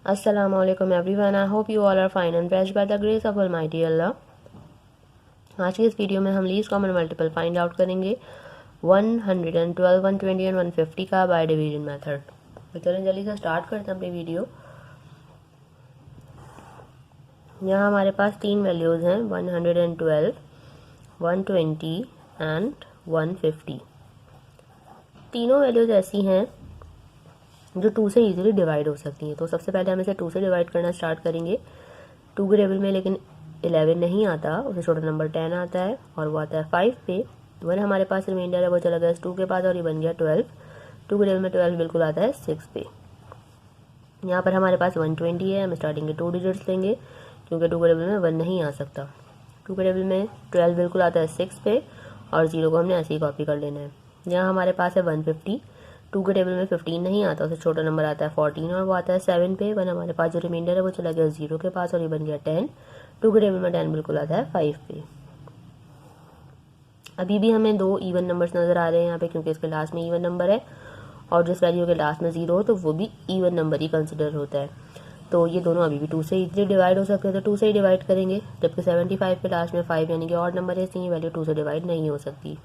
Assalamu alaikum everyone. I hope you all are fine and blessed by the grace of Almighty Allah. आज की इस video में हम least common multiple find out करेंगे 112, 120 and 150 का by division method. तो चलें जल्दी से स्टार्ट करते हैं अपनी वीडियो। यहाँ हमारे पास तीन वैल्यूज़ हैं 112, 120 एंड 150। तीनों वैल्यूज़ ऐसी हैं जो 2 से इजीली डिवाइड हो सकती हैं। तो सबसे पहले हम इसे 2 से डिवाइड करना स्टार्ट करेंगे। 2 के टेबल में लेकिन 11 नहीं आता, उसे छोटा नंबर 10 आता है और वो आता है 5 पे। 1 हमारे पास रिमाइंडर है, वो चला गया 2 के पास और ये बन गया 12। 2 के टेबल में 12 बिल्कुल आता है 6 पे। यहाँ पर हमारे पास 120 है, हम स्टार्टिंग के 2 डिजिट्स लेंगे क्योंकि 2 के टेबल में 1 नहीं आ सकता। 2 के टेबल में 12 बिल्कुल आता है 6 पे और 0 को हमने ऐसे ही कॉपी कर लेना है। यहाँ हमारे पास है 150। 2 के टेबल में 15 नहीं आता, उससे छोटा नंबर आता है 14 और वो आता है 7 पे। 1 हमारे पास जो रिमाइंडर है वो चला गया 0 के पास और ये बन गया 10। 2 के टेबल में 10 बिल्कुल आता है 5 पे। अभी भी हमें 2 इवन नंबर्स नज़र आ रहे हैं यहाँ पे क्योंकि इसके लास्ट में इवन नंबर है और जिस वैल्यू के लास्ट में 0 हो तो वो भी इवन नंबर ही कंसिडर होता है। तो ये दोनों अभी भी 2 से इजीली डिवाइड हो सकते हैं, तो 2 से ही डिवाइड करेंगे। जबकि 75 पे लास्ट में 5 यानी कि ऑड नंबर है, इसलिए वैल्यू 2 से डिवाइड नहीं हो सकती।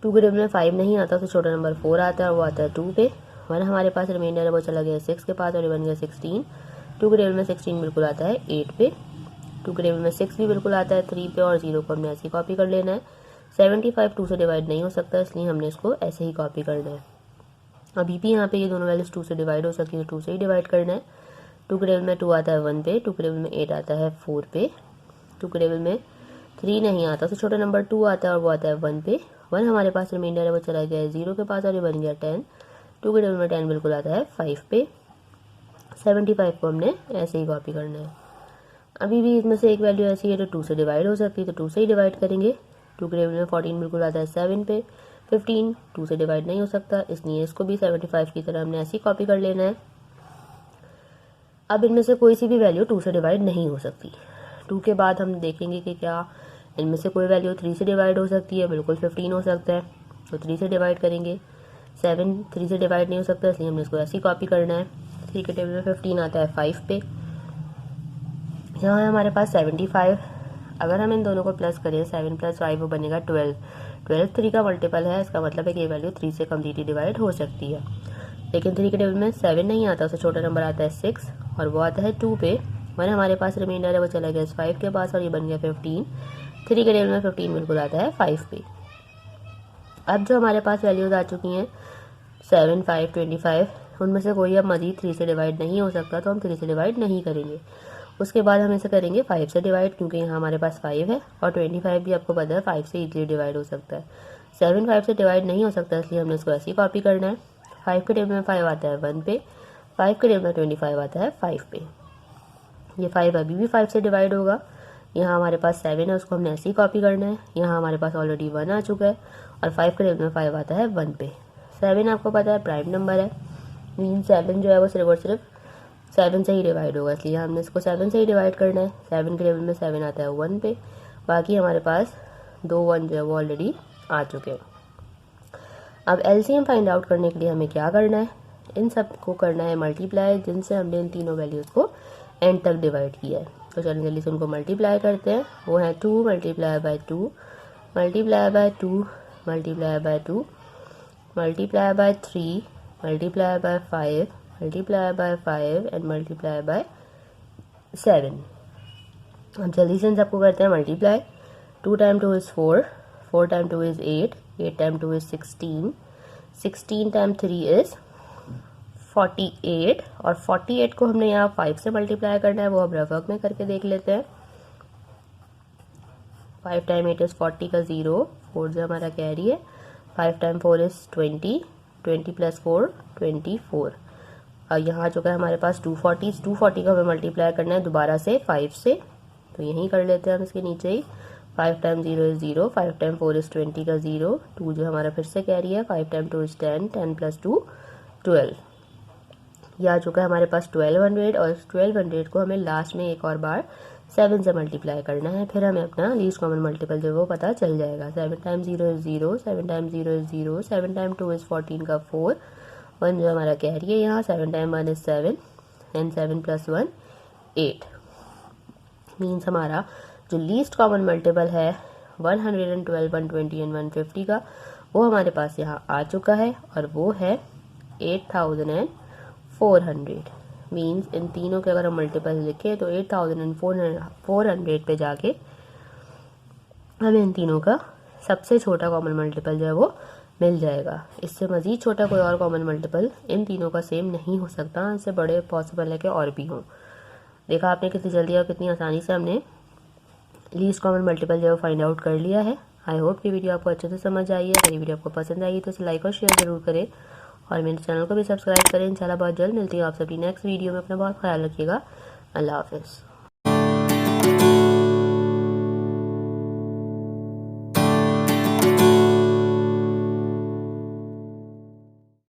2 के टेबल में 5 नहीं आता, तो छोटा नंबर 4 आता है और वो आता है 2 पे। 1 हमारे पास रिमाइंडर है, वो चला गया 6 के पास और ये बन गया 16। 2 के टेबल में 16 बिल्कुल आता है 8 पे। 2 के टेबल में 6 भी बिल्कुल आता है 3 पे और 0 को हमने ऐसे ही कॉपी कर लेना है। 75 2 से डिवाइड नहीं हो सकता, इसलिए हमने इसको ऐसे ही कॉपी करना है। अभी भी यहाँ पे ये दोनों वैल्यूज 2 से डिवाइड हो सकती है, तो 2 से ही डिवाइड करना है। 2 के टेबल में 2 आता है 1 पे। 2 के टेबल में 8 आता है 4 पे। 2 के टेबल में 3 नहीं आता, तो छोटा नंबर 2 आता है और वो आता है 1 पे। 1 हमारे पास रिमाइंडर है, वो चला गया है 0 के पास और ये बन गया 10। 2 के टेबल में 10 बिल्कुल आता है 5 पे। 75 को हमने ऐसे ही कॉपी करना है। अभी भी इसमें से एक वैल्यू ऐसी है जो 2 से डिवाइड हो सकती है, तो 2 से ही डिवाइड करेंगे। 2 के टेबल में 14 बिल्कुल आता है 7 पे। 15 2 से डिवाइड नहीं हो सकता, इसलिए इसको भी 75 की तरह हमने ऐसे ही कॉपी कर लेना है। अब इनमें से कोई सी भी वैल्यू 2 से डिवाइड नहीं हो सकती। 2 के बाद हम देखेंगे कि क्या इनमें से कोई वैल्यू 3 से डिवाइड हो सकती है। बिल्कुल 15 हो सकता है, तो 3 से डिवाइड करेंगे। 7 3 से डिवाइड नहीं हो सकता, इसलिए हमने इसको ऐसे ही कॉपी करना है। 3 के टेबल में 15 आता है 5 पे। यहाँ है हमारे पास 75। अगर हम इन दोनों को प्लस करें 7 + 5 वो बनेगा 12। 12 3 का मल्टीपल है, इसका मतलब है कि ये वैल्यू 3 से कम्प्लीटली डिवाइड हो सकती है। लेकिन 3 के टेबल में 7 नहीं आता, उससे छोटा नंबर आता है 6 और वो आता है 2 पे। 1 हमारे पास रिमाइंडर है, वो चला गया 5 के पास और ये बन गया 15। 3 के टेबल में 15 बिल्कुल आता है 5 पे। अब जो हमारे पास वैल्यूज आ चुकी हैं 7, 5, 25, उनमें से कोई अब मजीद 3 से डिवाइड नहीं हो सकता, तो हम 3 से डिवाइड नहीं करेंगे। उसके बाद हम इसे करेंगे 5 से डिवाइड, क्योंकि यहाँ हमारे पास 5 है और 25 भी आपको पता है 5 से इजीली डिवाइड हो सकता है। 7 5 से डिवाइड नहीं हो सकता, इसलिए हमने इसको ऐसे ही कॉपी करना है। 5 के टेबल में 5 आता है 1 पे। 5 के टेबल में 25 आता है 5 पे। ये 5 अभी भी 5 से डिवाइड होगा। यहाँ हमारे पास 7 है, उसको हमने ऐसे ही कॉपी करना है। यहाँ हमारे पास ऑलरेडी 1 आ चुका है और 5 के टेबल में 5 आता है 1 पे। 7 आपको पता है प्राइम नंबर है, मीन 7 जो है वो सिर्फ और सिर्फ 7 से ही डिवाइड होगा, इसलिए हमने इसको 7 से ही डिवाइड करना है। 7 के टेबल में 7 आता है 1 पे। बाकी हमारे पास 2 1 जो है वो ऑलरेडी आ चुके हैं। अब एलसीएम फाइंड आउट करने के लिए हमें क्या करना है, इन सब को करना है मल्टीप्लाई, जिनसे हमने इन तीनों वैल्यूज़ को एंड तक डिवाइड किया है। तो चलिए जल्दी से उनको मल्टीप्लाई करते हैं। वो है 2 × 2 multiply by 2 multiply by 2 multiply by 3 multiply by 5 multiply by 5 and multiply by 7। अब जल्दी से इन सबको करते हैं मल्टीप्लाई। 2 × 2 = 4, 4 × 2 = 8, 8 × 2 = 16, 16 × 3 = 48 और 48 को हमने यहाँ 5 से मल्टीप्लाई करना है, वो हम रफ वर्क में करके देख लेते हैं। 5 × 8 = 40 का 0, 4 जो हमारा कैरी है। 5 × 4 = 20, 20 + 4 24। और यहाँ आ चुका है हमारे पास 240। 240 को हमें मल्टीप्लाई करना है दोबारा से 5 से, तो यहीं कर लेते हैं हम इसके नीचे ही। 5 × 0 = 0, 5 × 4 = 20 का 0, 2 जो हमारा फिर से कैरी है। 5 × 2 = 10, 10 + 2 12। यह आ चुका है हमारे पास 1200 और 1200 को हमें लास्ट में एक और बार 7 से मल्टीप्लाई करना है, फिर हमें अपना लीस्ट कॉमन मल्टीपल जो वो पता चल जाएगा। 7 × 0 = 0, 7 × 0 = 0, 7 × 2 = 14 का 4 1 जो हमारा कैरी है यहाँ, 7 टाइम 1 इज 7 एंड 7 + 1 8। मीन्स हमारा जो लीस्ट कॉमन मल्टीपल है 112, 120 एंड 150 का, वो हमारे पास यहाँ आ चुका है और वो है 8400। मीन्स इन तीनों के अगर हम मल्टीपल लिखें तो 8400 पे जाके हमें इन तीनों का सबसे छोटा कॉमन मल्टीपल जो है वो मिल जाएगा। इससे मज़ीद छोटा कोई और कॉमन मल्टीपल इन तीनों का सेम नहीं हो सकता, इससे बड़े पॉसिबल है कि और भी हों। देखा आपने कितनी जल्दी और कितनी आसानी से हमने लीस्ट कॉमन मल्टीपल जो है फाइंड आउट कर लिया है। आई होप कि वीडियो आपको अच्छे से समझ आई है। अगर ये वीडियो आपको पसंद आई तो इसे लाइक और शेयर ज़रूर करें और मेरे चैनल को भी सब्सक्राइब करें। इंशाल्लाह बहुत जल्द मिलती हूँ आप सभी नेक्स्ट वीडियो में। अपना बहुत ख्याल रखिएगा। अल्लाह हाफ़िज़।